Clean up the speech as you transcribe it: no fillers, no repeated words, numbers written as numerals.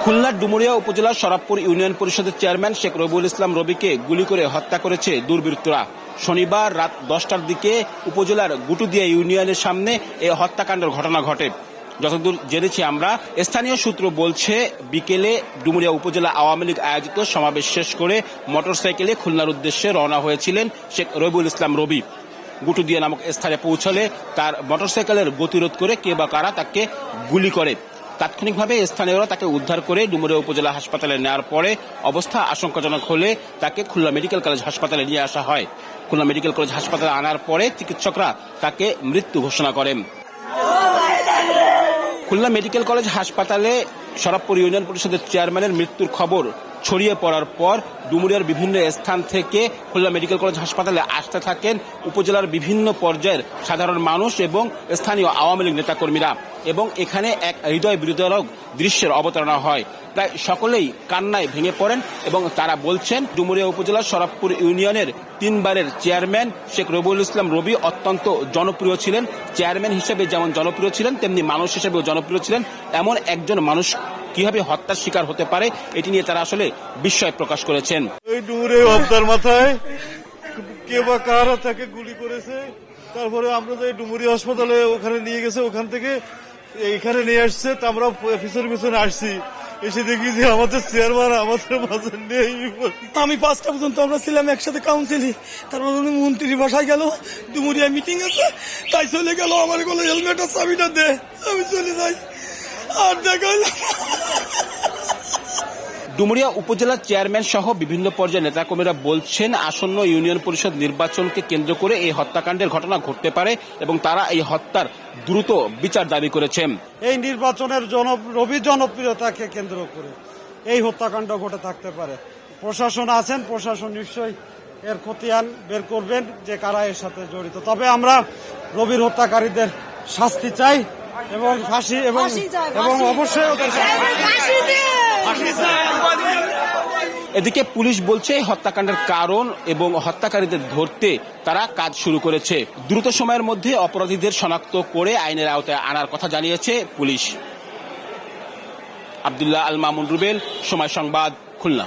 খুলনার ডুমুরিয়া উপজেলার শরাবপুর ইউনিয়ন পরিষদের চেয়ারম্যান শেখ রবিউল ইসলাম রবিকে গুলি করে হত্যা করেছে দুর্বৃত্তরা। শনিবার রাত 10টার দিকে উপজেলার গুটুদিয়া ইউনিয়নের সামনে এই হত্যাকাণ্ডের ঘটনা ঘটে। যতদূর জেনেছি আমরা, স্থানীয় সূত্র বলছে বিকেলে ডুমুরিয়া উপজেলা আওয়ামী লীগ আয়োজিত সমাবেশ শেষ করে মোটরসাইকেলে খুলনার উদ্দেশ্যে রওনা হয়েছিলেন শেখ রবিউল ইসলাম রবি। গুটুদিয়া নামক স্থানে পৌঁছলে তার মোটরসাইকেলের গতিরোধ করে কে বা কারা তাকে গুলি করে। তাৎক্ষণিকভাবে স্থানীয়রা তাকে উদ্ধার করে ডুমুরিয়া উপজেলা হাসপাতালে নেওয়ার পরে অবস্থা আশঙ্কাজনক হলে তাকে খুলনা মেডিকেল কলেজ হাসপাতালে নিয়ে আসা হয়। খুলনা মেডিকেল কলেজ হাসপাতালে আনার পরে চিকিৎসকরা তাকে মৃত্যু ঘোষণা করেন। খুলনা মেডিকেল কলেজ হাসপাতালে শরাবপুর ইউনিয়ন পরিষদের চেয়ারম্যানের মৃত্যুর খবর ছড়িয়ে পড়ার পর ডুমুরিয়ার বিভিন্ন স্থান থেকে খুলনা মেডিকেল কলেজ হাসপাতালে আসতে থাকেন উপজেলার বিভিন্ন পর্যায়ের সাধারণ মানুষ এবং স্থানীয় আওয়ামী লীগ নেতাকর্মীরা, এবং এখানে এক হৃদয় বিদারক দৃশ্যের অবতারণা হয়। প্রায় সকলেই কান্নায় ভেঙে পড়েন এবং তারা বলছেন ডুমুরিয়া উপজেলার শরাবপুর ইউনিয়নের 3 বারের চেয়ারম্যান শেখ রবিউল ইসলাম রবি অত্যন্ত জনপ্রিয় ছিলেন। চেয়ারম্যান হিসেবে যেমন জনপ্রিয় ছিলেন, তেমনি মানুষ হিসেবেও জনপ্রিয় ছিলেন। এমন একজন মানুষ কিভাবে হত্যার শিকার হতে পারে, এটি নিয়ে তারা আসলে বিস্ময় প্রকাশ করেছেন। ওই ডুমুরিয়া হত্যার মাথায় কে বা কারা তাকে গুলি করেছে, তারপরে আমরা যে ডুমুরিয়া হাসপাতালে ওখানে নিয়ে গেছে, ওখান থেকে এখানে নিয়ে আসছে, তা আমরা পিছনে আসছি, এসে দেখি যে আমাদের চেয়ারম্যান আমাদের মাঝে নেই। আমি 5টা পর্যন্ত আমরা ছিলাম একসাথে কাউন্সিলে, তারপর মন্ত্রী বাসায় গেল, ডুমুরিয়া মিটিং আছে, তাই চলে গেল। আমার কোনো হেলমেট আর চাবিটা দে, আমি চলে যাই, আর দেখা ডুমুরিয়া উপজেলার চেয়ারম্যান সহ বিভিন্ন পর্যায়ের নেতাকর্মীরা বলছেন আসন্ন ইউনিয়ন পরিষদ নির্বাচনকে কেন্দ্র করে এই হত্যাকাণ্ডের ঘটনা ঘটতে পারে এবং তারা এই হত্যার দ্রুত বিচার দাবি করেছেন। এই নির্বাচনের রবি জনপ্রিয়তাকে কেন্দ্র করে এই হত্যাকাণ্ড ঘটে থাকতে পারে। প্রশাসন আছেন, প্রশাসন নিশ্চয়ই এর খতিয়ান বের করবেন যে কারা এর সাথে জড়িত। তবে আমরা রবির হত্যাকারীদের শাস্তি চাই এবং ফাঁসি এবং অবশ্যই ওদের এদিকে পুলিশ বলছে হত্যাকাণ্ডের কারণ এবং হত্যাকারীদের ধরতে তারা কাজ শুরু করেছে। দ্রুত সময়ের মধ্যে অপরাধীদের শনাক্ত করে আইনের আওতায় আনার কথা জানিয়েছে পুলিশ। আব্দুল্লাহ আল মামুন রুবেল, সময় সংবাদ, খুলনা।